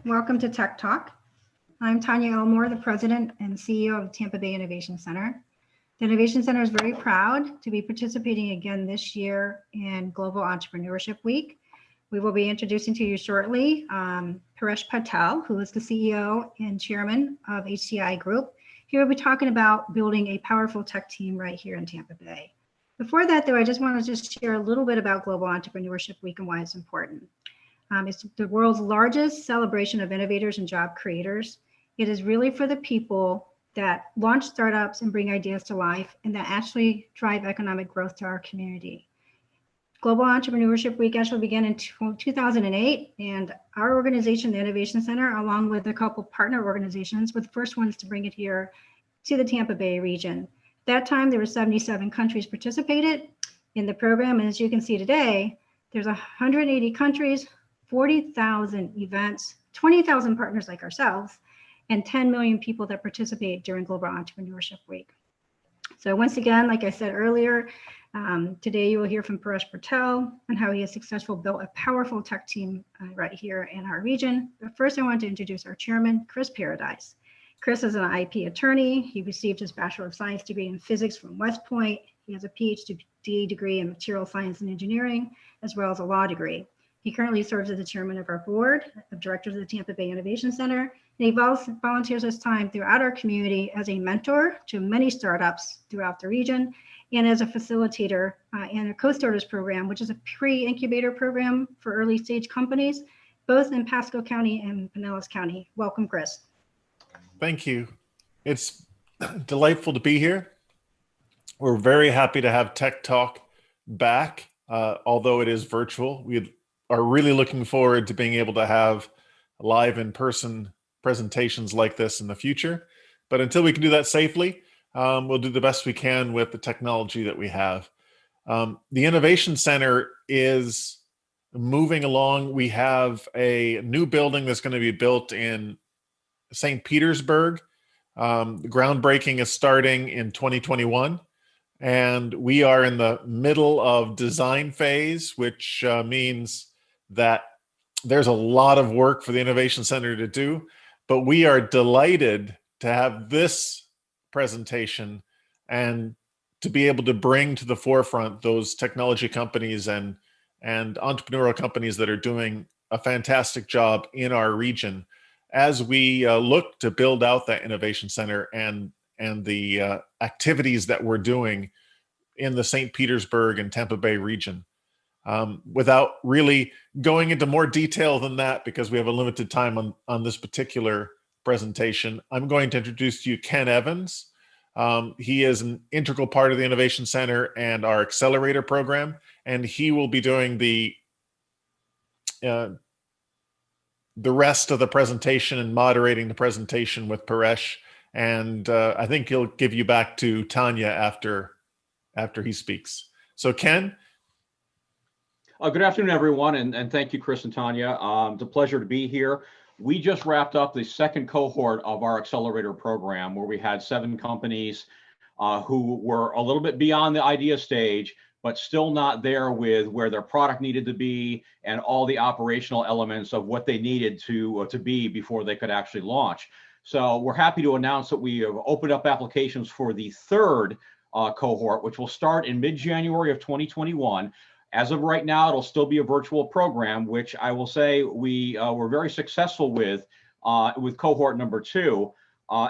Welcome to Tech Talk. I'm Tanya Elmore, the President and CEO of Tampa Bay Innovation Center. The Innovation Center is very proud to be participating again this year in Global Entrepreneurship Week. We will be introducing to you shortly Paresh Patel, who is the CEO and Chairman of HCI Group. He will be talking about building a powerful tech team right here in Tampa Bay. Before that, though, I just want to share a little bit about Global Entrepreneurship Week and why it's important. It's the world's largest celebration of innovators and job creators. It is really for the people that launch startups and bring ideas to life and that actually drive economic growth to our community. Global Entrepreneurship Week actually began in 2008, and our organization, the Innovation Center, along with a couple partner organizations, were the first ones to bring it here to the Tampa Bay region. At that time, there were 77 countries participated in the program, and as you can see today, there's 180 countries, 40,000 events, 20,000 partners like ourselves, and 10 million people that participate during Global Entrepreneurship Week. So once again, like I said earlier, today you will hear from Paresh Patel on how he has successfully built a powerful tech team right here in our region. But first I want to introduce our chairman, Chris Paradise. Chris is an IP attorney. He received his Bachelor of Science degree in physics from West Point. He has a PhD degree in material science and engineering, as well as a law degree. He currently serves as the chairman of our board of directors of the Tampa Bay Innovation Center, and he volunteers his time throughout our community as a mentor to many startups throughout the region, and as a facilitator in a Co-Starters program, which is a pre-incubator program for early stage companies, both in Pasco County and Pinellas County. Welcome, Chris. Thank you. It's delightful to be here. We're very happy to have Tech Talk back, although it is virtual. We are really looking forward to being able to have live in-person presentations like this in the future. But until we can do that safely, we'll do the best we can with the technology that we have. The Innovation Center is moving along. We have a new building that's going to be built in St. Petersburg. The groundbreaking is starting in 2021. And we are in the middle of design phase, which means that there's a lot of work for the Innovation Center to do, but we are delighted to have this presentation and to be able to bring to the forefront those technology companies and entrepreneurial companies that are doing a fantastic job in our region as we look to build out that Innovation Center and the activities that we're doing in the St. Petersburg and Tampa Bay region. Without really going into more detail than that, because we have a limited time on this particular presentation, I'm going to introduce to you Ken Evans. He is an integral part of the Innovation Center and our accelerator program, and he will be doing the rest of the presentation and moderating the presentation with Paresh. And I think he'll give you back to Tanya after he speaks. So Ken. Good afternoon, everyone, and thank you, Chris and Tanya. It's a pleasure to be here. We just wrapped up the second cohort of our accelerator program, where we had 7 companies who were a little bit beyond the idea stage, but still not there with where their product needed to be and all the operational elements of what they needed to be before they could actually launch. So we're happy to announce that we have opened up applications for the third cohort, which will start in mid-January of 2021. As of right now, it'll still be a virtual program, which I will say we were very successful with cohort number 2.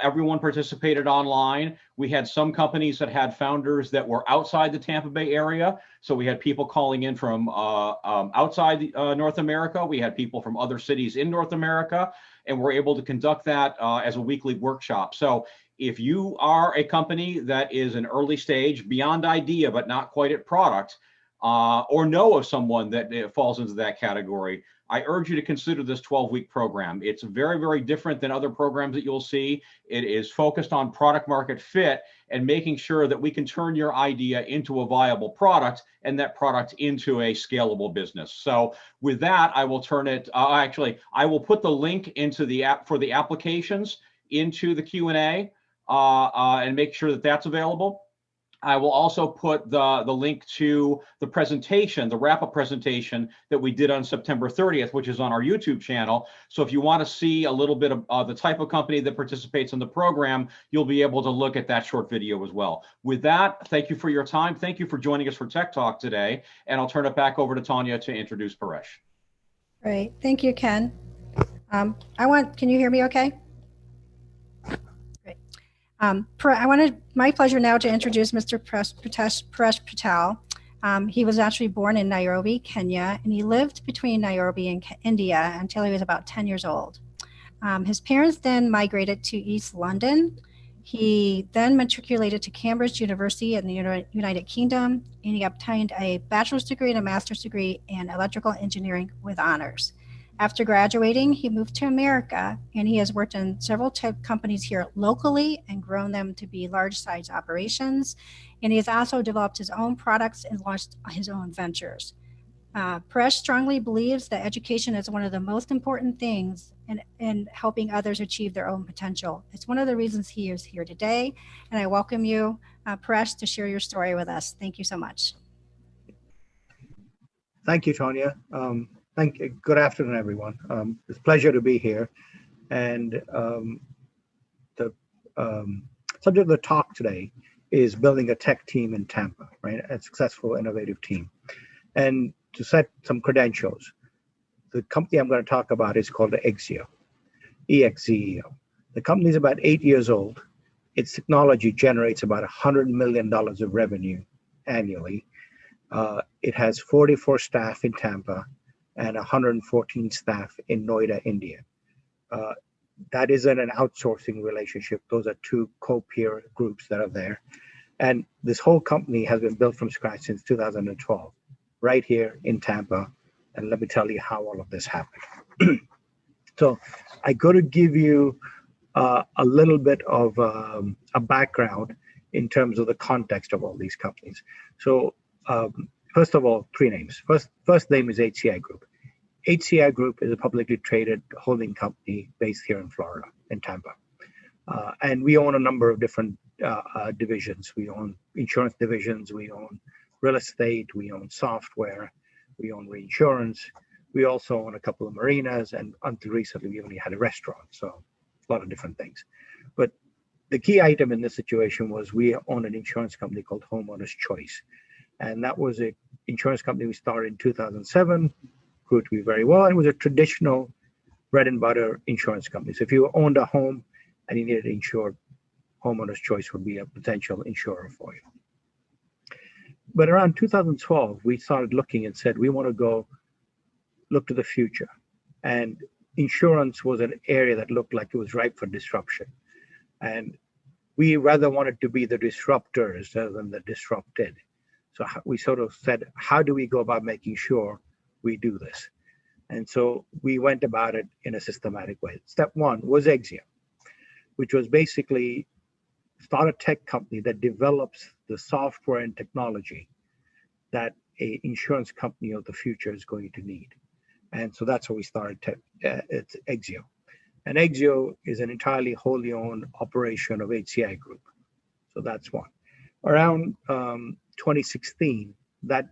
Everyone participated online. We had some companies that had founders that were outside the Tampa Bay area. So we had people calling in from outside North America. We had people from other cities in North America, and we're able to conduct that as a weekly workshop. So if you are a company that is an early stage, beyond idea, but not quite at product, or know of someone that falls into that category, I urge you to consider this 12-week program. It's very, very different than other programs that you'll see. It is focused on product market fit and making sure that we can turn your idea into a viable product and that product into a scalable business. So with that, I will turn it, I will put the link into the app for the applications into the Q&A and make sure that that's available. I will also put the link to the presentation, the wrap-up presentation that we did on September 30th, which is on our YouTube channel. So if you want to see a little bit of the type of company that participates in the program, you'll be able to look at that short video as well. With that, thank you for your time. Thank you for joining us for Tech Talk today. And I'll turn it back over to Tanya to introduce Paresh. Great. Thank you, Ken. Can you hear me okay? Great. My pleasure now to introduce Mr. Paresh Patel. He was actually born in Nairobi, Kenya, and he lived between Nairobi and India until he was about 10 years old. His parents then migrated to East London. He then matriculated to Cambridge University in the United Kingdom, and he obtained a bachelor's degree and a master's degree in electrical engineering with honors. After graduating, he moved to America, and he has worked in several tech companies here locally and grown them to be large-size operations. And he has also developed his own products and launched his own ventures. Paresh strongly believes that education is one of the most important things in helping others achieve their own potential. It's one of the reasons he is here today, and I welcome you, Paresh, to share your story with us. Thank you so much. Thank you, Tanya. Good afternoon, everyone. It's a pleasure to be here. And the subject of the talk today is building a tech team in Tampa, right? A successful, innovative team. And to set some credentials, the company I'm going to talk about is called Exeo, E-X-E-O. The company is about 8 years old. Its technology generates about $100 million of revenue annually. It has 44 staff in Tampa and 114 staff in Noida, India. That isn't an outsourcing relationship. Those are two co-peer groups that are there. And this whole company has been built from scratch since 2012, right here in Tampa. And let me tell you how all of this happened. So I got to give you a little bit of a background in terms of the context of all these companies. So first of all, three names. First name is HCI Group. HCI Group is a publicly traded holding company based here in Florida, in Tampa. And we own a number of different divisions. We own insurance divisions, we own real estate, we own software, we own reinsurance. We also own a couple of marinas, and until recently, we only had a restaurant. So a lot of different things. But the key item in this situation was we own an insurance company called Homeowners Choice. And that was an insurance company we started in 2007, grew to be very well. It was a traditional bread and butter insurance company. So if you owned a home and you needed insured, Homeowners Choice would be a potential insurer for you. But around 2012, we started looking and said, we want to go look to the future. And insurance was an area that looked like it was ripe for disruption. And we rather wanted to be the disruptors rather than the disrupted. So we sort of said, how do we go about making sure we do this? And so we went about it in a systematic way. Step one was Exeo, which was basically start a tech company that develops the software and technology that an insurance company of the future is going to need. And so that's how we started it's Exeo. And Exeo is an entirely wholly owned operation of HCI Group. So that's one. Around 2016, that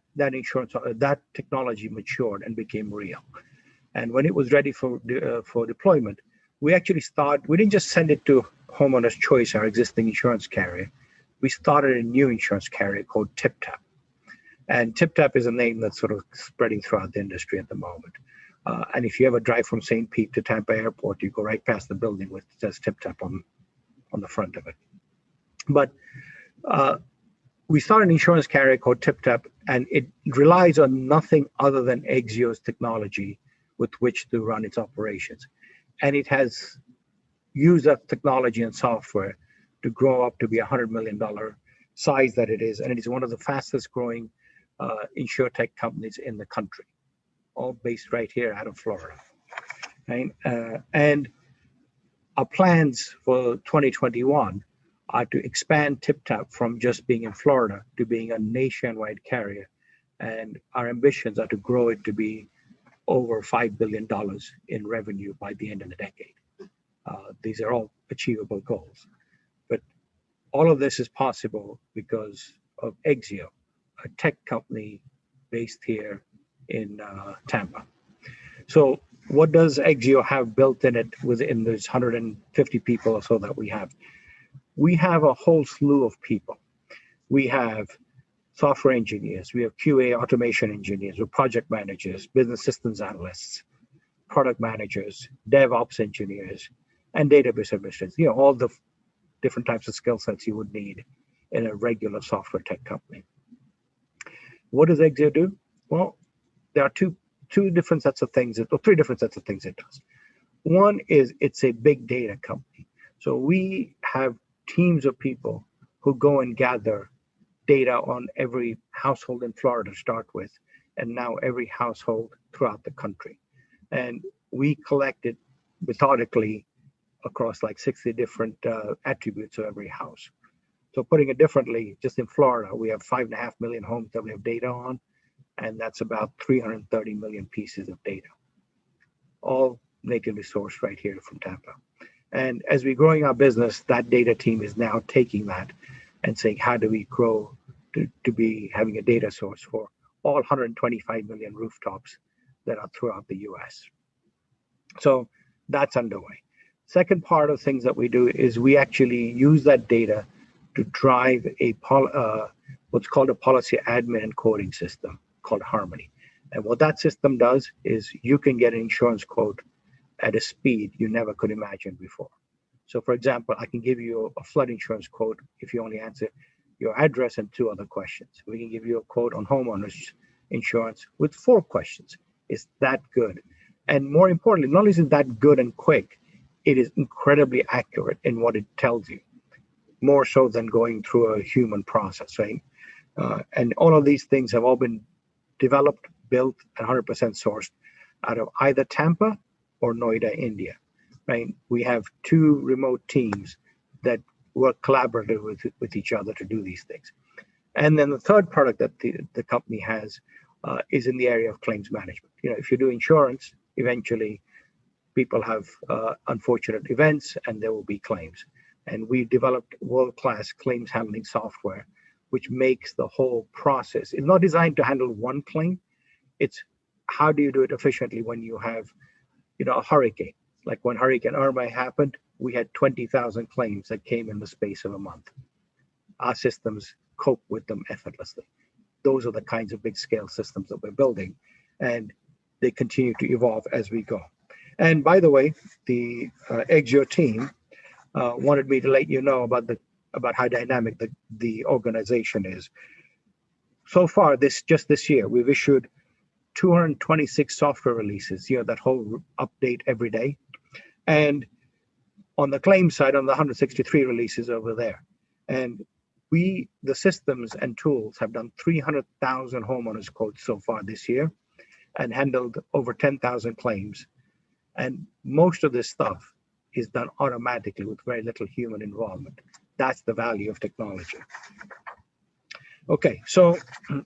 technology matured and became real. And when it was ready for deployment, we didn't just send it to Homeowners Choice, our existing insurance carrier. We started a new insurance carrier called TipTap. And TipTap is a name that's sort of spreading throughout the industry at the moment. And if you ever drive from St. Pete to Tampa Airport, you go right past the building with it says TipTap on the front of it. But we started an insurance carrier called TipTap, and it relies on nothing other than Exeo's technology with which to run its operations. And it has used that technology and software to grow up to be $100 million size that it is. And it is one of the fastest growing insurtech companies in the country, all based right here out of Florida. Right? And our plans for 2021 are to expand TipTap from just being in Florida to being a nationwide carrier. And our ambitions are to grow it to be over $5 billion in revenue by the end of the decade. These are all achievable goals. But all of this is possible because of Exio, a tech company based here in Tampa. So what does Exio have built in it within those 150 people or so that we have? We have a whole slew of people. We have software engineers, we have QA automation engineers, we have project managers, business systems analysts, product managers, DevOps engineers, and database administrators, all the different types of skill sets you would need in a regular software tech company. What does Exio do? Well, there are two different sets of things, or three different sets of things it does. One is it's a big data company. So we have teams of people who go and gather data on every household in Florida to start with, and now every household throughout the country. And we collect it methodically across like 60 different attributes of every house. So putting it differently, just in Florida, we have 5.5 million homes that we have data on, and that's about 330 million pieces of data, all natively sourced right here from Tampa. And as we're growing our business, that data team is now taking that and saying, how do we grow to be having a data source for all 125 million rooftops that are throughout the US. So that's underway. Second part of things that we do is we actually use that data to drive a what's called a policy admin and coding system called Harmony. And what that system does is you can get an insurance quote at a speed you never could imagine before. So for example, I can give you a flood insurance quote if you only answer your address and 2 other questions. We can give you a quote on homeowners insurance with 4 questions. It's that good. And more importantly, not only is it that good and quick, it is incredibly accurate in what it tells you, more so than going through a human process, right? And all of these things have all been developed, built, and 100% sourced out of either Tampa or Noida, India, right? We have 2 remote teams that work collaboratively with each other to do these things. And then the third product that the company has is in the area of claims management. If you do insurance, eventually people have unfortunate events and there will be claims. And we developed world-class claims handling software, which makes the whole process, it's not designed to handle one claim. It's how do you do it efficiently when you have, a hurricane. Like when Hurricane Irma happened, we had 20,000 claims that came in the space of a month. Our systems cope with them effortlessly. Those are the kinds of big scale systems that we're building, and they continue to evolve as we go. And by the way, the Exio team wanted me to let you know about how dynamic the organization is. So far, this year, we've issued 226 software releases, that whole update every day. And on the claim side, on the 163 releases over there. And the systems and tools have done 300,000 homeowners quotes so far this year and handled over 10,000 claims. And most of this stuff is done automatically with very little human involvement. That's the value of technology. Okay, so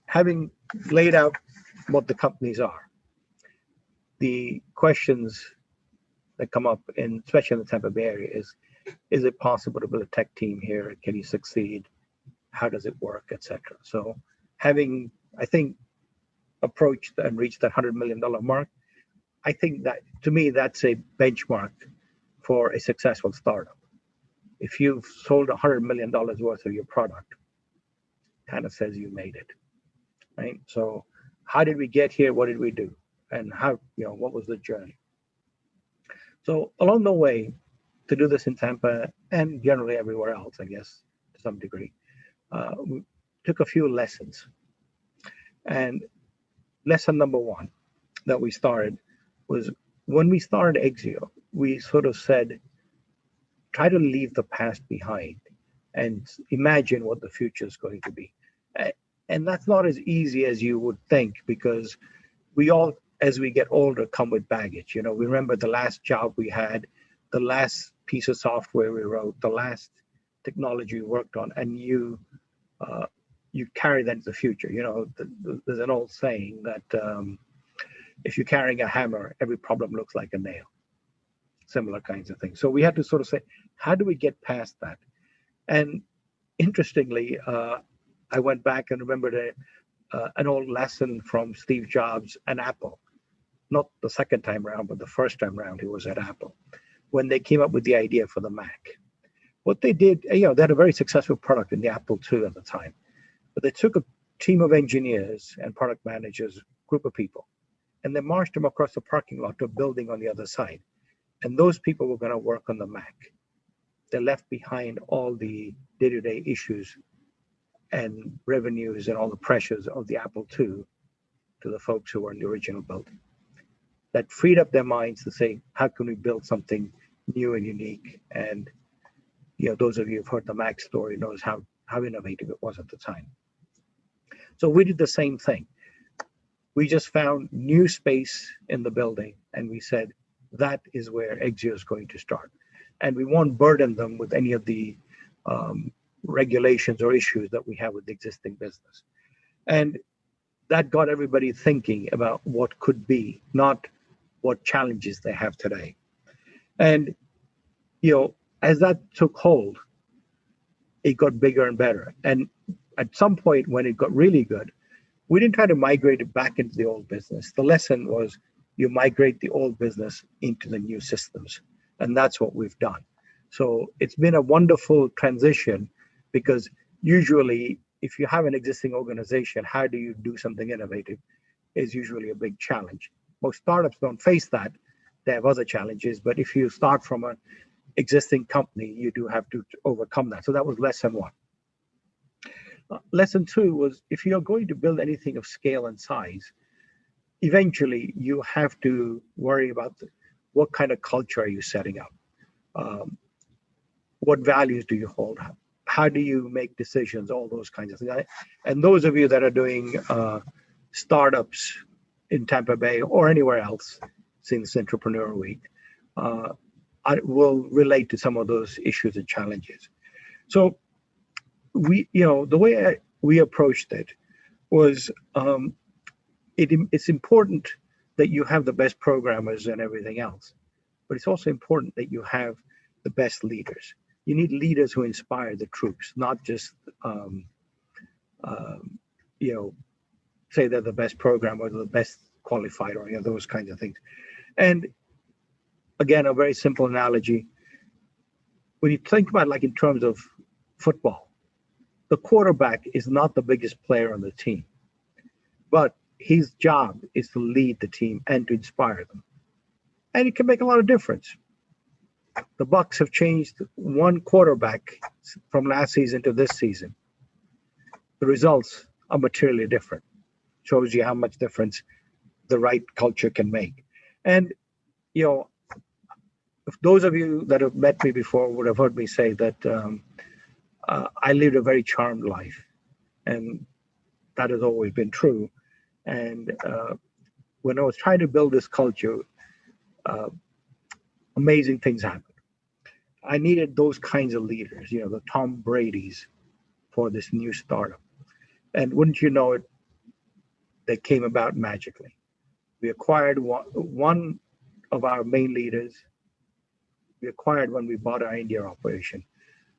having laid out what the companies are, the questions that come up, especially in the Tampa Bay area, is it possible to build a tech team here? Can you succeed? How does it work, etc. So having, I think, approached and reached that $100 million mark, I think that, to me, that's a benchmark for a successful startup. If you've sold $100 million worth of your product, kind of says you made it, right? So how did we get here? What did we do? And how, what was the journey? So along the way, to do this in Tampa and generally everywhere else, I guess, to some degree, we took a few lessons. And lesson number 1 that we started was when we started Exio, we sort of said, try to leave the past behind and imagine what the future is going to be. And that's not as easy as you would think, because we all, as we get older, come with baggage. We remember the last job we had, the last piece of software we wrote, the last technology we worked on, and you carry that into the future. There's an old saying that if you're carrying a hammer, every problem looks like a nail. Similar kinds of things. So we had to sort of say, how do we get past that? And interestingly, I went back and remembered an old lesson from Steve Jobs and Apple, not the second time around, but the first time around he was at Apple, when they came up with the idea for the Mac. What they did, they had a very successful product in the Apple II at the time, but they took a team of engineers and product managers, group of people, and they marched them across the parking lot to a building on the other side. And those people were going to work on the Mac. They left behind all the day-to-day issues and revenues and all the pressures of the Apple II to the folks who were in the original building. That freed up their minds to say, how can we build something new and unique? And those of you who've heard the Mac story knows how innovative it was at the time. So we did the same thing. We just found new space in the building, and we said, that is where Exio is going to start. And we won't burden them with any of the regulations or issues that we have with the existing business. And that got everybody thinking about what could be, not what challenges they have today. And, as that took hold, it got bigger and better. And at some point when it got really good, we didn't try to migrate it back into the old business. The lesson was you migrate the old business into the new systems. And that's what we've done. So it's been a wonderful transition, because usually if you have an existing organization, how do you do something innovative is usually a big challenge. Most startups don't face that. They have other challenges, but if you start from an existing company, you do have to overcome that. So that was lesson one. Lesson two was, if you're going to build anything of scale and size, eventually you have to worry about what kind of culture are you setting up? What values do you hold? How do you make decisions? All those kinds of things. And those of you that are doing startups in Tampa Bay or anywhere else since Entrepreneur Week, I will relate to some of those issues and challenges. So the way we approached it was, it's important that you have the best programmers and everything else, but it's also important that you have the best leaders. You need leaders who inspire the troops, not just say they're the best programmer or the best qualified or those kinds of things. And again, a very simple analogy. When you think about, like, in terms of football, the quarterback is not the biggest player on the team, but his job is to lead the team and to inspire them. And it can make a lot of difference. The Bucs have changed one quarterback from last season to this season. The results are materially different. Shows you how much difference the right culture can make. And, if those of you that have met me before would have heard me say that I lived a very charmed life. And that has always been true. And when I was trying to build this culture, amazing things happened. I needed those kinds of leaders, the Tom Brady's for this new startup. And wouldn't you know it, they came about magically. We acquired one of our main leaders. We acquired when we bought our India operation.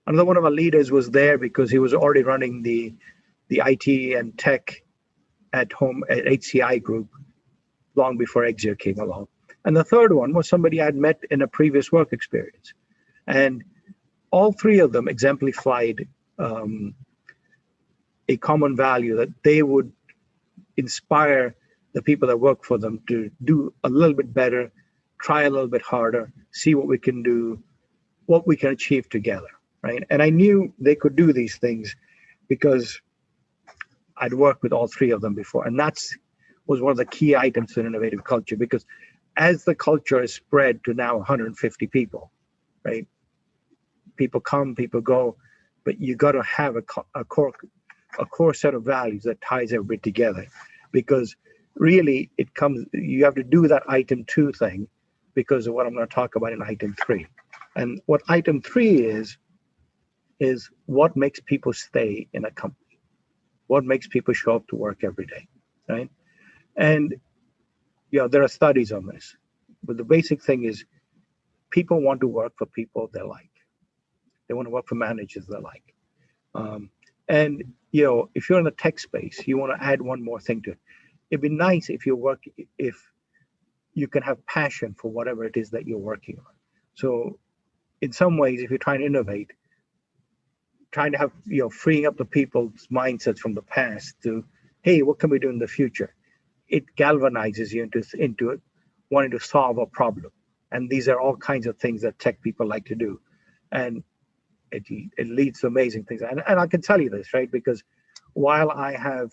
Another one of our leaders was there because he was already running the IT and tech at home at HCI Group long before Exio came along. And the third one was somebody I'd met in a previous work experience. And all three of them exemplified a common value that they would inspire the people that work for them to do a little bit better, try a little bit harder, see what we can do, what we can achieve together, right? And I knew they could do these things because I'd worked with all three of them before. And that's was one of the key items in innovative culture, because as the culture is spread to now 150 people, right? People come, people go, but you got to have a core set of values that ties everybody together, because really you have to do that item 2 thing because of what I'm going to talk about in item 3. And what item 3 is what makes people stay in a company, what makes people show up to work every day, right? And there are studies on this, but the basic thing is people want to work for people they like. They want to work for managers they like. And, you know, if you're in the tech space, you want to add one more thing to it. It'd be nice if you can have passion for whatever it is that you're working on. So in some ways, if you're trying to innovate, trying to have, you know, freeing up the people's mindsets from the past to, hey, what can we do in the future? It galvanizes you into wanting to solve a problem. And these are all kinds of things that tech people like to do. And it leads to amazing things. And I can tell you this, right? Because while I have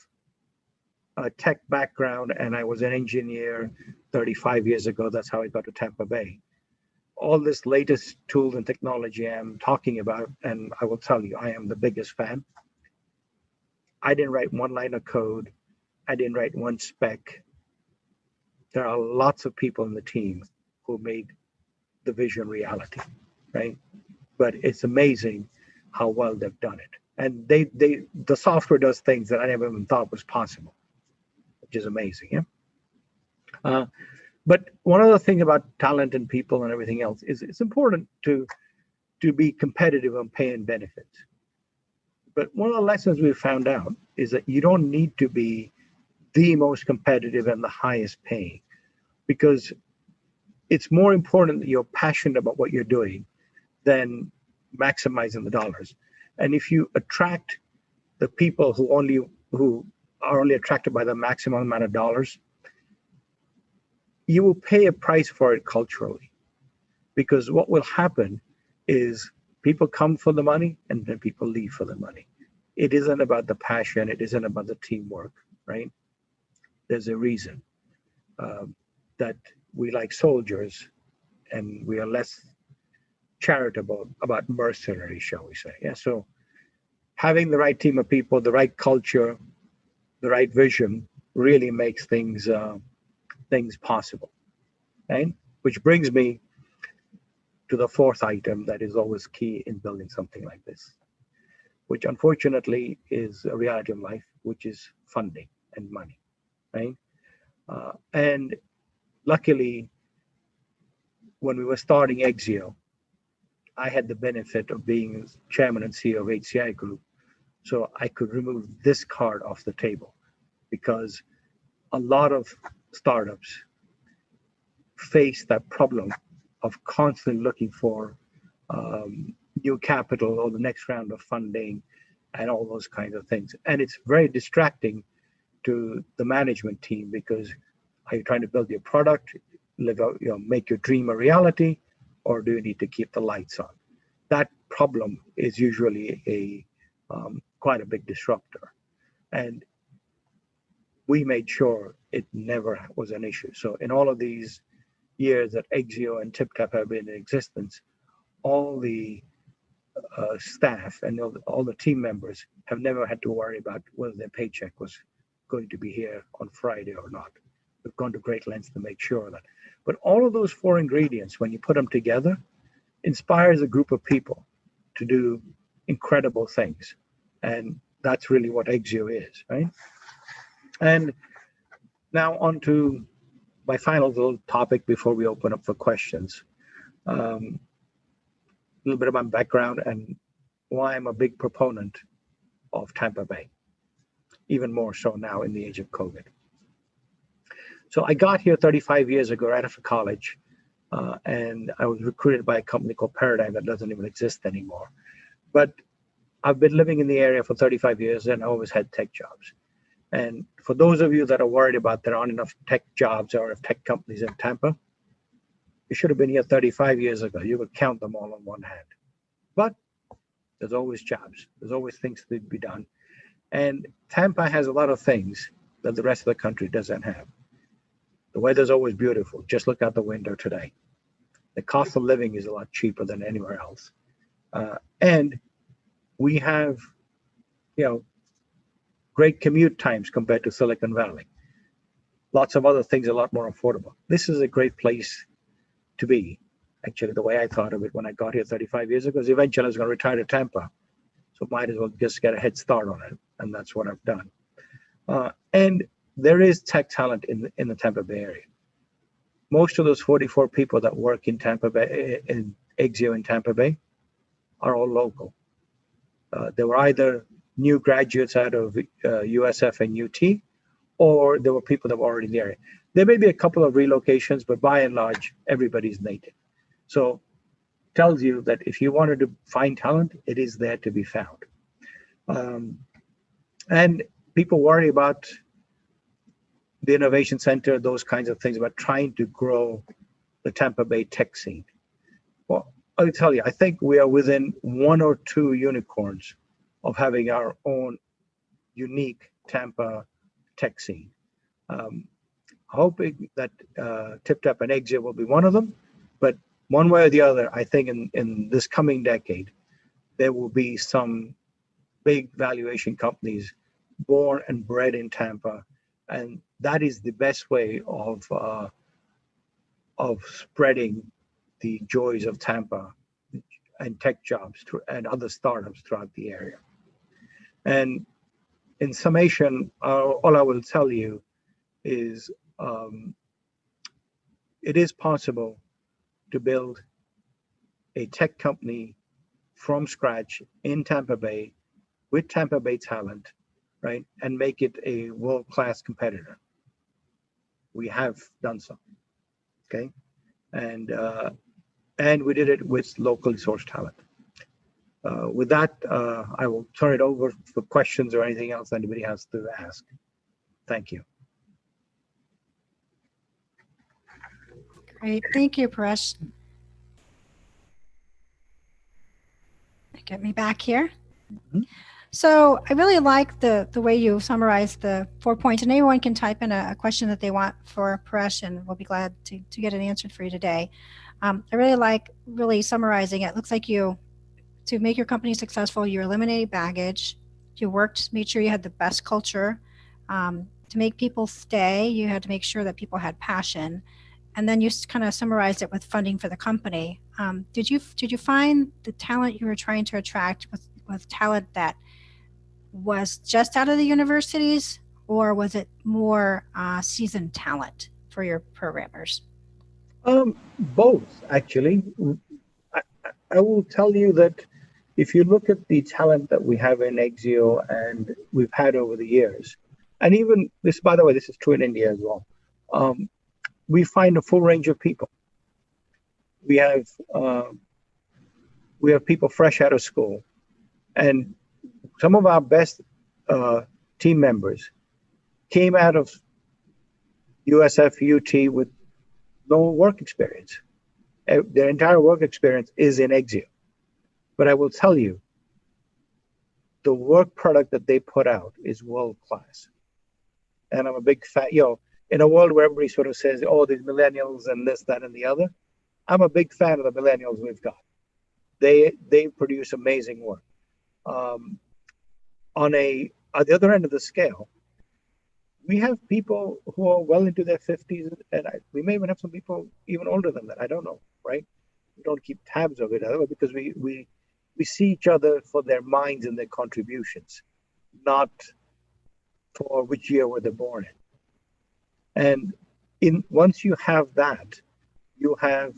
a tech background and I was an engineer 35 years ago, that's how I got to Tampa Bay. All this latest tools and technology I'm talking about, and I will tell you, I am the biggest fan. I didn't write one line of code. I didn't write one spec. There are lots of people in the team who made the vision reality, right? But it's amazing how well they've done it. And the software does things that I never even thought was possible, which is amazing, yeah? But one other thing about talent and people and everything else is it's important to be competitive on pay and benefits. But one of the lessons we've found out is that you don't need to be the most competitive and the highest paying, because it's more important that you're passionate about what you're doing than maximizing the dollars. And if you attract the people who are only attracted by the maximum amount of dollars, you will pay a price for it culturally. Because what will happen is people come for the money and then people leave for the money. It isn't about the passion. It isn't about the teamwork, right? There's a reason that we like soldiers and we are less charitable about mercenaries, shall we say. Yeah. So having the right team of people, the right culture, the right vision really makes things possible. Right? Which brings me to the fourth item that is always key in building something like this, which unfortunately is a reality of life, which is funding and money, right? And luckily, when we were starting Exio, I had the benefit of being chairman and CEO of HCI Group, so I could remove this card off the table, because a lot of startups face that problem of constantly looking for new capital or the next round of funding and all those kinds of things. And it's very distracting to the management team, because are you trying to build your product, live out, make your dream a reality, or do you need to keep the lights on? That problem is usually quite a big disruptor. And we made sure it never was an issue. So in all of these years that Exio and TipTap have been in existence, all the staff and all the team members have never had to worry about whether their paycheck was going to be here on Friday or not. We've gone to great lengths to make sure of that. But all of those four ingredients, when you put them together, inspires a group of people to do incredible things. And that's really what Exio is, right? And now on to my final little topic before we open up for questions. A little bit of my background and why I'm a big proponent of Tampa Bay, even more so now in the age of COVID. So I got here 35 years ago right after college, and I was recruited by a company called Paradigm that doesn't even exist anymore. But I've been living in the area for 35 years and I always had tech jobs. And for those of you that are worried about there aren't enough tech jobs or tech companies in Tampa, you should have been here 35 years ago. You would count them all on one hand. But there's always jobs. There's always things to be done. And Tampa has a lot of things that the rest of the country doesn't have. The weather's always beautiful. Just look out the window today. The cost of living is a lot cheaper than anywhere else. And we have, great commute times compared to Silicon Valley. Lots of other things are a lot more affordable. This is a great place to be. Actually, the way I thought of it when I got here 35 years ago is eventually I was going to retire to Tampa. So might as well just get a head start on it. And that's what I've done. And there is tech talent in the Tampa Bay area. Most of those 44 people that work in Tampa Bay, in Exio in Tampa Bay, are all local. They were either new graduates out of USF and UT, or there were people that were already there. There may be a couple of relocations, but by and large, everybody's native. So tells you that if you wanted to find talent, it is there to be found. And people worry about the Innovation Center, those kinds of things, about trying to grow the Tampa Bay tech scene. Well, I'll tell you, I think we are within one or two unicorns of having our own unique Tampa tech scene. Hoping that TipTap and Exio will be one of them, but one way or the other, I think in this coming decade, there will be some big valuation companies born and bred in Tampa, and that is the best way of spreading the joys of Tampa and tech jobs and other startups throughout the area. And in summation, all I will tell you is it is possible to build a tech company from scratch in Tampa Bay with Tampa Bay talent, right, and make it a world-class competitor. We have done so, okay, and we did it with locally sourced talent. With that, I will turn it over for questions or anything else anybody has to ask. Thank you. Great. Thank you, Paresh. Get me back here. Mm-hmm. So I really like the way you summarized the 4 points, and anyone can type in a question that they want for Paresh, and we'll be glad to get it answered for you today. I really like summarizing it. It looks like to make your company successful, you eliminated baggage, you made sure you had the best culture. To make people stay, you had to make sure that people had passion. And then you kind of summarized it with funding for the company. Did you find the talent you were trying to attract with talent that was just out of the universities, or was it more seasoned talent for your programmers? Both, actually. I will tell you that if you look at the talent that we have in Exio and we've had over the years, and even this, by the way, this is true in India as well. We find a full range of people. We have people fresh out of school, and some of our best team members came out of USF, UT with no work experience. Their entire work experience is in Exio. But I will tell you, the work product that they put out is world class. And I'm a big fan, in a world where everybody sort of says, oh, these millennials and this, that, and the other, I'm a big fan of the millennials we've got. They produce amazing work. At the other end of the scale, we have people who are well into their 50s, and we may even have some people even older than that. I don't know, right? We don't keep tabs of it because we see each other for their minds and their contributions, not for which year were they born in. And once you have that, you have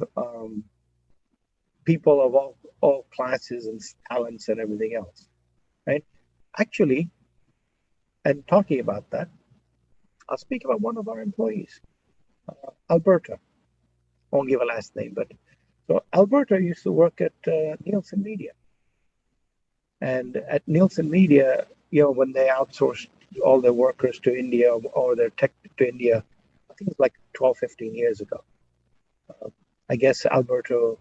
people of all classes and talents and everything else, right? Actually, and talking about that, I'll speak about one of our employees, Alberta. I won't give a last name, but so Alberta used to work at Nielsen Media. And at Nielsen Media, when they outsourced all their workers to India or their tech to India, I think it's like 12, 15 years ago. I guess Alberto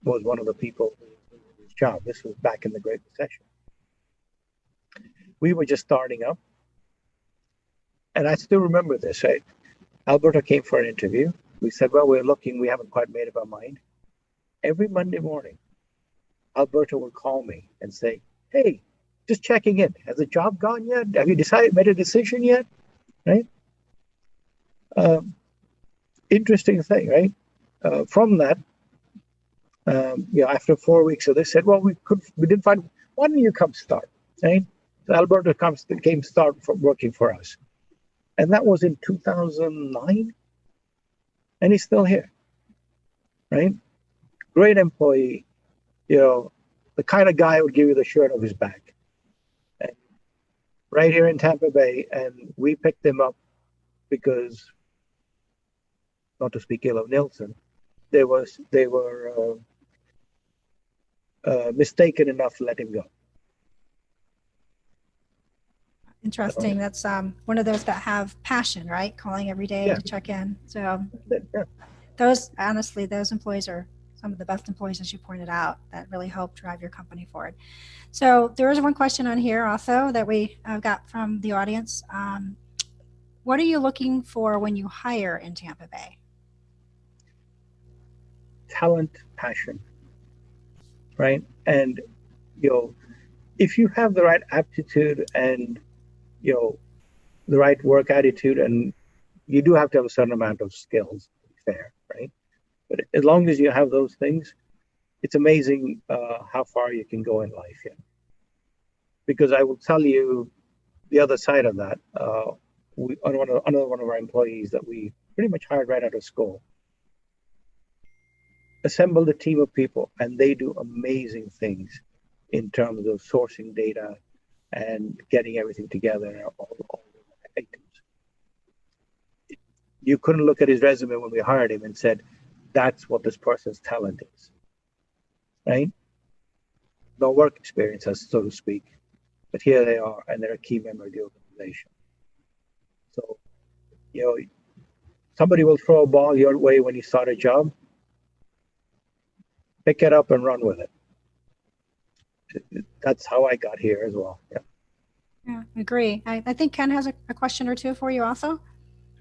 was one of the people whose job. This was back in the Great Recession. We were just starting up. And I still remember this, right? Alberto came for an interview. We said, well, we're looking, we haven't quite made up our mind. Every Monday morning, Alberto would call me and say, hey, just checking in. Has the job gone yet? Have you made a decision yet? Right? Interesting thing, right? From that, after 4 weeks, so they said, well, we didn't find, why don't you come start? Right? So Alberto came start from working for us. And that was in 2009. And he's still here, right? Great employee, the kind of guy who would give you the shirt off his back. And right here in Tampa Bay, and we picked them up because, not to speak ill of Nielsen, they were mistaken enough to let him go. Interesting. That's one of those that have passion, right? Calling every day Yeah. to check in. So Yeah. those, honestly, those employees are some of the best employees, as you pointed out, that really help drive your company forward. So there is one question on here also that we got from the audience. What are you looking for when you hire in Tampa Bay? Talent, passion, right? And if you have the right aptitude and the right work attitude, and you do have to have a certain amount of skills, to be fair, right? But as long as you have those things, it's amazing how far you can go in life. Yeah. Because I will tell you the other side of that. Another one of our employees that we pretty much hired right out of school assembled a team of people, and they do amazing things in terms of sourcing data and getting everything together, all the items. You couldn't look at his resume when we hired him and said, that's what this person's talent is, right? No work experience, so to speak, but here they are, and they're a key member of the organization. So, somebody will throw a ball your way when you start a job. Pick it up and run with it. That's how I got here as well. Yeah. Yeah, agree. I think Ken has a question or two for you also.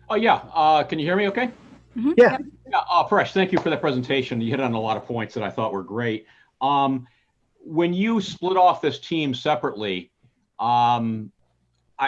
Oh, yeah. Can you hear me okay? Mm-hmm. Yeah. Yep. Yeah, Paresh, thank you for that presentation. You hit on a lot of points that I thought were great. When you split off this team separately, I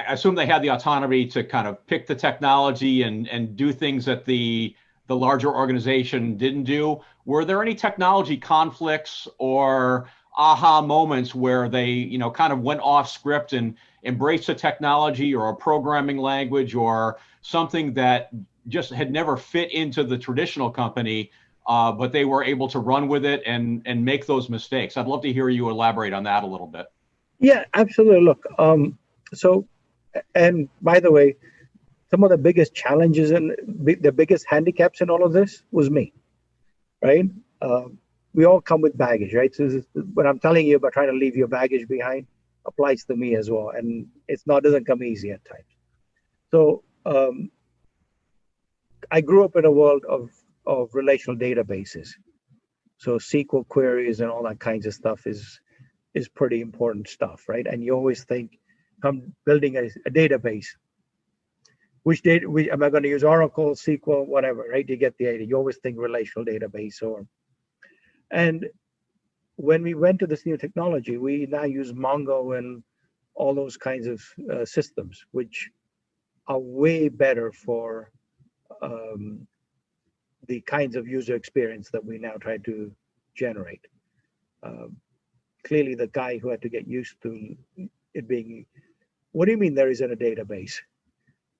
assume they had the autonomy to kind of pick the technology and do things that the larger organization didn't do. Were there any technology conflicts or aha moments where they, kind of went off script and embraced a technology or a programming language or something that just had never fit into the traditional company, but they were able to run with it and make those mistakes? I'd love to hear you elaborate on that a little bit. Yeah, absolutely. Look, and by the way, some of the biggest challenges and the biggest handicaps in all of this was me, right? We all come with baggage, right? So what I'm telling you about trying to leave your baggage behind applies to me as well, and doesn't come easy at times. So I grew up in a world of relational databases, so SQL queries and all that kinds of stuff is pretty important stuff, right? And you always think, I'm building a database. Which data am I going to use? Oracle, SQL, whatever, right? You get the idea. You always think relational database and when we went to this new technology, we now use Mongo and all those kinds of systems, which are way better for the kinds of user experience that we now try to generate. Clearly, the guy who had to get used to it being, what do you mean there isn't a database?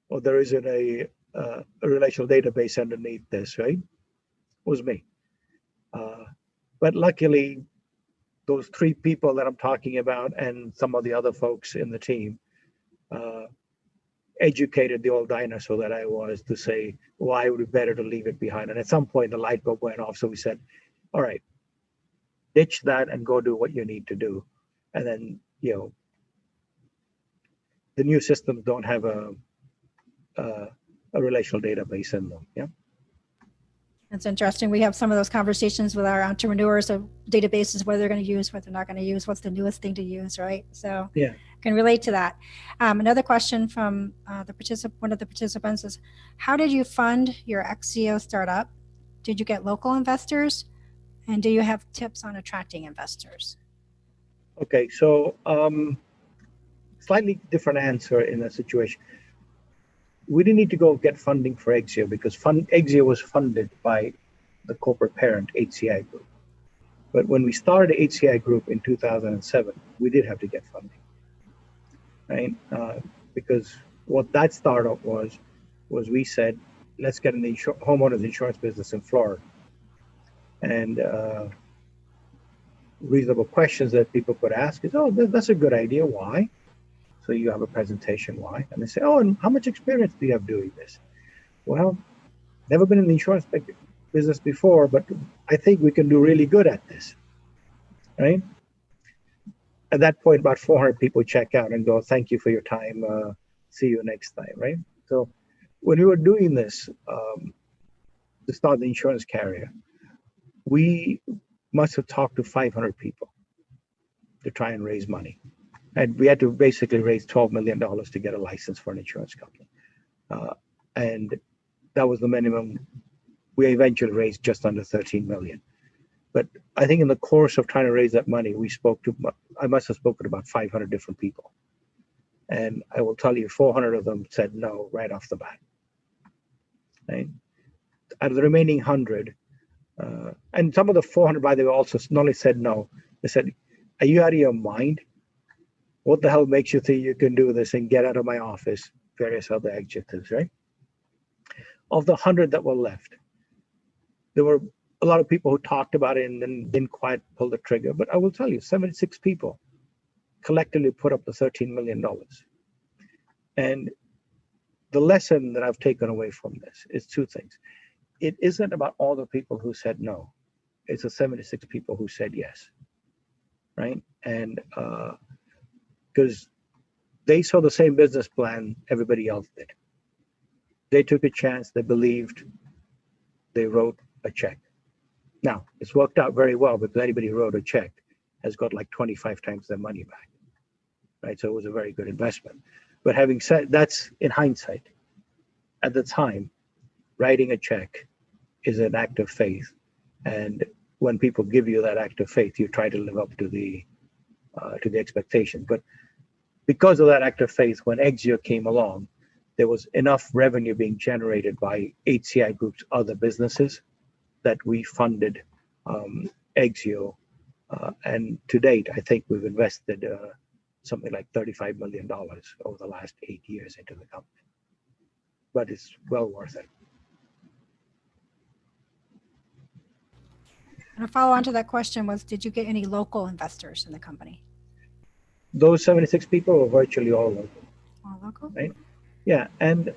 Or there isn't a relational database underneath this, right? Was me. But luckily, those three people that I'm talking about and some of the other folks in the team educated the old dinosaur that I was to say, why would it be better to leave it behind? And at some point, the light bulb went off. So we said, all right, ditch that and go do what you need to do. And then, the new systems don't have a relational database in them. Yeah. That's interesting. We have some of those conversations with our entrepreneurs of databases, what they're going to use, what they're not going to use, what's the newest thing to use, right? So yeah, can relate to that. Another question from one of the participants is, how did you fund your XCO startup? Did you get local investors? And do you have tips on attracting investors? Okay, so slightly different answer in that situation. We didn't need to go get funding for Exio because Exio was funded by the corporate parent, HCI Group. But when we started HCI Group in 2007, we did have to get funding, right? Because what that startup was we said, let's get in the homeowners insurance business in Florida. And reasonable questions that people could ask is, oh, that's a good idea. Why? So you have a presentation why, and they say, oh, and how much experience do you have doing this? Well, never been in the insurance business before, but I think we can do really good at this, right? At that point, about 400 people check out and go, thank you for your time. See you next time, right? So when we were doing this to start the insurance carrier, we must have talked to 500 people to try and raise money. And we had to basically raise $12 million to get a license for an insurance company. And that was the minimum. We eventually raised just under 13 million. But I think in the course of trying to raise that money, I must have spoken to about 500 different people. And I will tell you, 400 of them said no right off the bat. Right? Out of the remaining 100, and some of the 400, by the way, also not only said no, they said, are you out of your mind? What the hell makes you think you can do this and get out of my office? Various other adjectives, right? Of the 100 that were left, there were a lot of people who talked about it and then didn't quite pull the trigger. But I will tell you, 76 people collectively put up the $13 million. And the lesson that I've taken away from this is two things. It isn't about all the people who said no. It's the 76 people who said yes, right? And because they saw the same business plan everybody else did. They took a chance, they believed, they wrote a check. Now, it's worked out very well because anybody who wrote a check has got like 25 times their money back, right? So it was a very good investment. But having said, that's in hindsight. At the time, writing a check is an act of faith. And when people give you that act of faith, you try to live up to the expectation. But because of that act of faith, when Exio came along, there was enough revenue being generated by HCI Group's other businesses that we funded Exio. And to date, I think we've invested something like $35 million over the last 8 years into the company. But it's well worth it. And a follow on to that question was, did you get any local investors in the company? Those 76 people were virtually all local. All local? Right? Yeah, and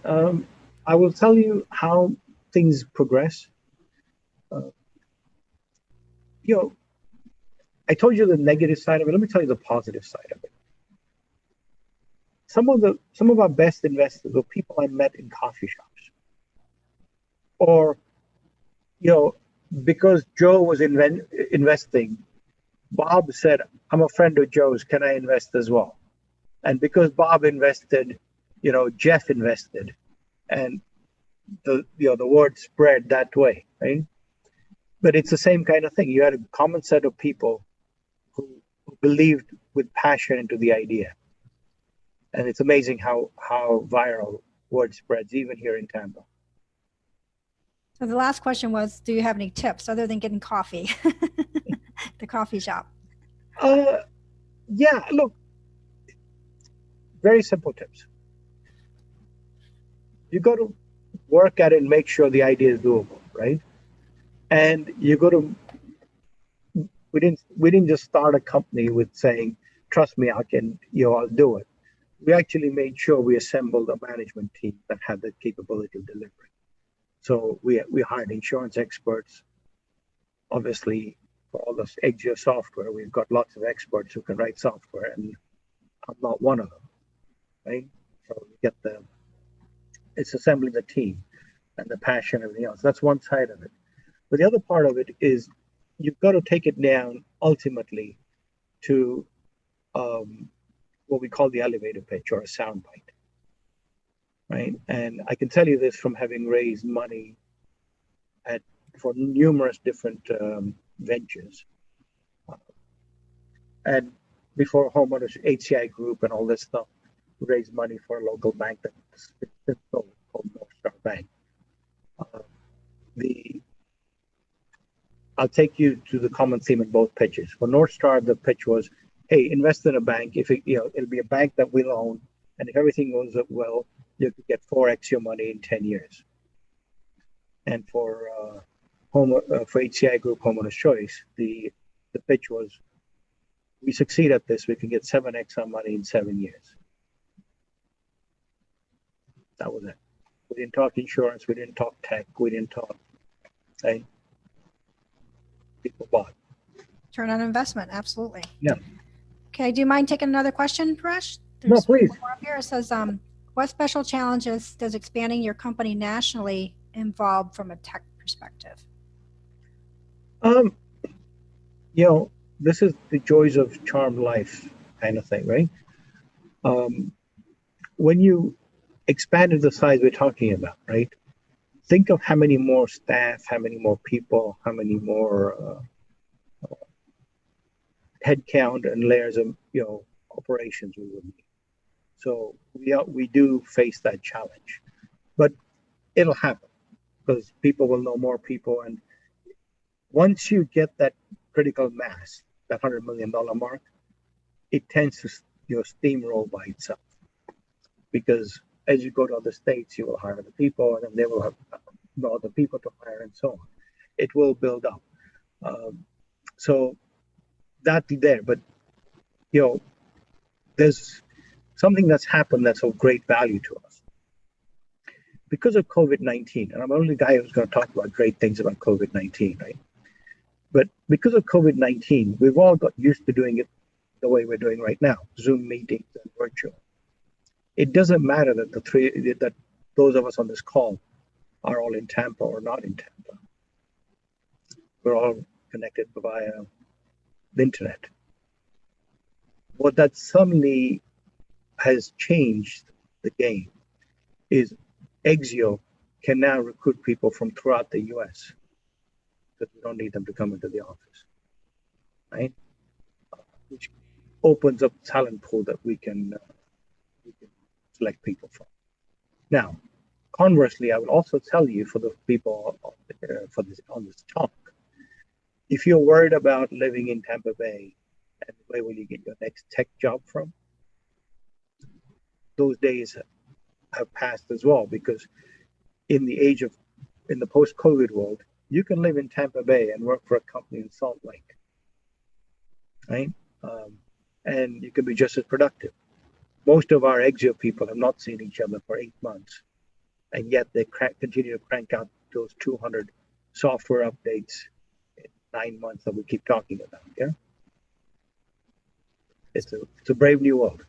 I will tell you how things progress. I told you the negative side of it. Let me tell you the positive side of it. Some of our best investors were people I met in coffee shops, or because Joe was investing, Bob said, "I'm a friend of Joe's. Can I invest as well?" And because Bob invested, Jeff invested, and the word spread that way, right? But it's the same kind of thing. You had a common set of people who believed with passion into the idea. And it's amazing how viral word spreads, even here in Tampa. So the last question was, do you have any tips other than getting coffee? The coffee shop. Yeah, look, very simple tips. You got to work at it and make sure the idea is doable, right? And you got to, we didn't just start a company with saying, trust me, I'll do it. We actually made sure we assembled a management team that had the capability of delivering. So we hired insurance experts. Obviously, for all this Exio software, we've got lots of experts who can write software, and I'm not one of them, right? So you get it's assembling the team and the passion and everything else. That's one side of it. But the other part of it is you've got to take it down ultimately to what we call the elevator pitch or a soundbite, right? And I can tell you this from having raised money for numerous different ventures. And before homeowners, HCI Group and all this stuff, raised money for a local bank that's called North Star Bank. I'll take you to the common theme in both pitches. For North Star, the pitch was, hey, invest in a bank. If it'll be a bank that we'll own, and if everything goes up well, you could get 4x your money in 10 years. And for HCI Group Homeowners Choice, the pitch was, we succeed at this, we can get 7x our money in 7 years. That was it. We didn't talk insurance. We didn't talk tech. We didn't talk. Hey, people bought. Turn on investment, absolutely. Yeah. Okay, do you mind taking another question, Paresh? No, please. One more up here. It says, what special challenges does expanding your company nationally involve from a tech perspective? This is the joys of charmed life kind of thing, right? When you expanded the size we're talking about, right? Think of how many more staff, how many more people, how many more headcount and layers of operations we would need. So we do face that challenge, but it'll happen because people will know more people, and once you get that critical mass, that $100 million mark, it tends to steamroll by itself. Because as you go to other states, you will hire the people, and then they will have other people to hire, and so on. It will build up. So that's there, but there's something that's happened that's of great value to us. Because of COVID-19, and I'm the only guy who's going to talk about great things about COVID-19, right? But because of COVID-19, we've all got used to doing it the way we're doing right now, Zoom meetings and virtual. It doesn't matter that those of us on this call are all in Tampa or not in Tampa. We're all connected via the internet. What that suddenly has changed the game is Exio can now recruit people from throughout the US because we don't need them to come into the office, right? Which opens up the talent pool that we can select people from. Now, conversely, I will also tell you for the people on this talk, if you're worried about living in Tampa Bay and where will you get your next tech job from, those days have passed as well, because in the post-COVID world, you can live in Tampa Bay and work for a company in Salt Lake, right? And you can be just as productive. Most of our Exio people have not seen each other for 8 months, and yet they continue to crank out those 200 software updates in 9 months that we keep talking about. Yeah, it's a brave new world.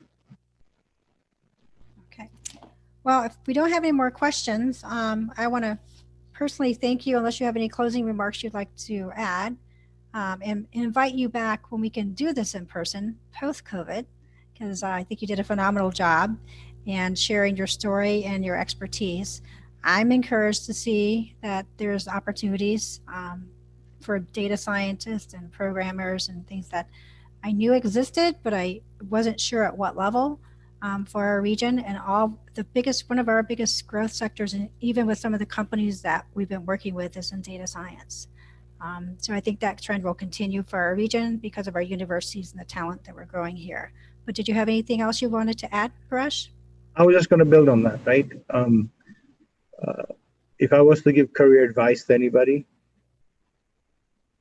Okay. Well, if we don't have any more questions, I want to personally thank you, unless you have any closing remarks you'd like to add, and invite you back when we can do this in person post-COVID, because I think you did a phenomenal job and sharing your story and your expertise. I'm encouraged to see that there's opportunities for data scientists and programmers and things that I knew existed, but I wasn't sure at what level for our region. And one of our biggest growth sectors, and even with some of the companies that we've been working with, is in data science. So I think that trend will continue for our region because of our universities and the talent that we're growing here. But did you have anything else you wanted to add, Paresh? I was just going to build on that, right? If I was to give career advice to anybody,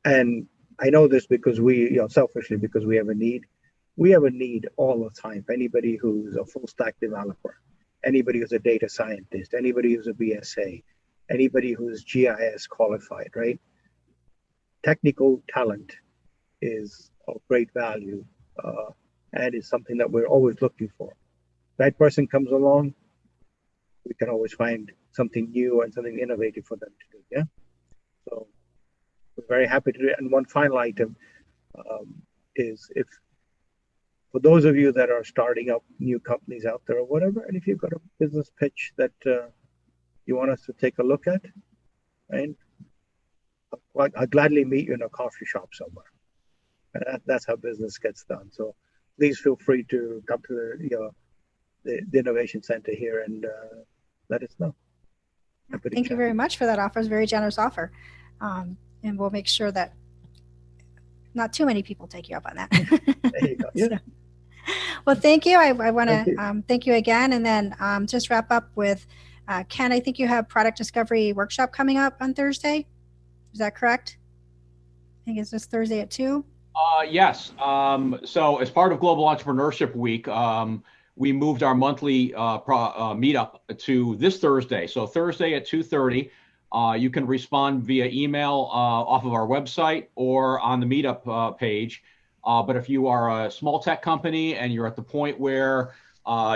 and I know this because selfishly, because we have a need all the time. For anybody who's a full stack developer, anybody who's a data scientist, anybody who's a BSA, anybody who's GIS qualified, right? Technical talent is of great value, and is something that we're always looking for. That person comes along, we can always find something new and something innovative for them to do. Yeah. So we're very happy to do it. And one final item is, if for those of you that are starting up new companies out there or whatever, and if you've got a business pitch that you want us to take a look at, right? I'd gladly meet you in a coffee shop somewhere. And that's how business gets done. So please feel free to come to the Innovation Center here and let us know. Thank you very much for that offer. It's a very generous offer. And we'll make sure that not too many people take you up on that. There you go. Yeah. So, well, thank you. I want to thank you again. And then just wrap up with Ken, I think you have product discovery workshop coming up on Thursday. Is that correct? I think it's this Thursday at 2. Yes. So as part of Global Entrepreneurship Week, we moved our monthly meetup to this Thursday. So Thursday at 2:30, you can respond via email off of our website or on the meetup page. But if you are a small tech company and you're at the point where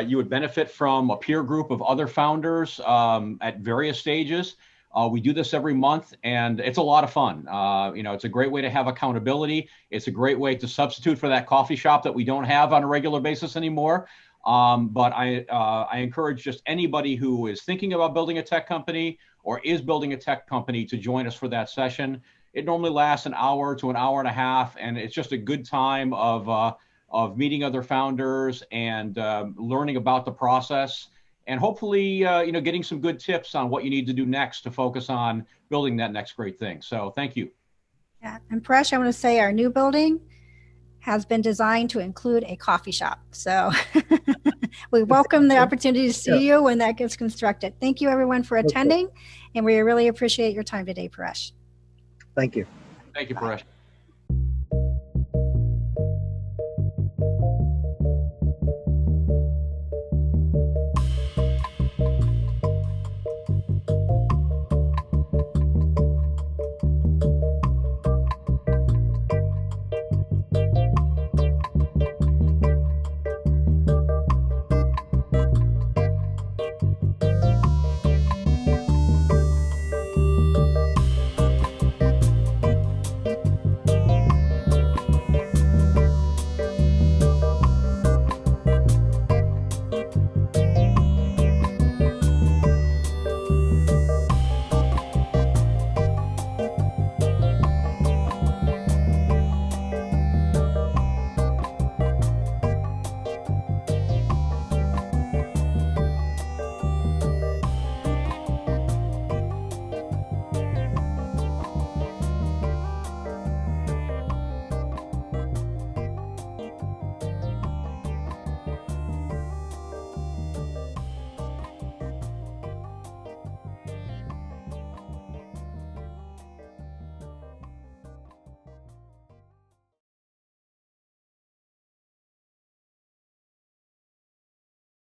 you would benefit from a peer group of other founders at various stages, we do this every month, and it's a lot of fun. It's a great way to have accountability. It's a great way to substitute for that coffee shop that we don't have on a regular basis anymore. But I encourage just anybody who is thinking about building a tech company or is building a tech company to join us for that session. It normally lasts an hour to an hour and a half, and it's just a good time of meeting other founders and learning about the process, and hopefully getting some good tips on what you need to do next to focus on building that next great thing. So thank you. Yeah, and Paresh, I want to say our new building has been designed to include a coffee shop. So we welcome the opportunity to see you when that gets constructed. Thank you everyone for attending, and we really appreciate your time today, Paresh. Thank you. Thank you, Paresh.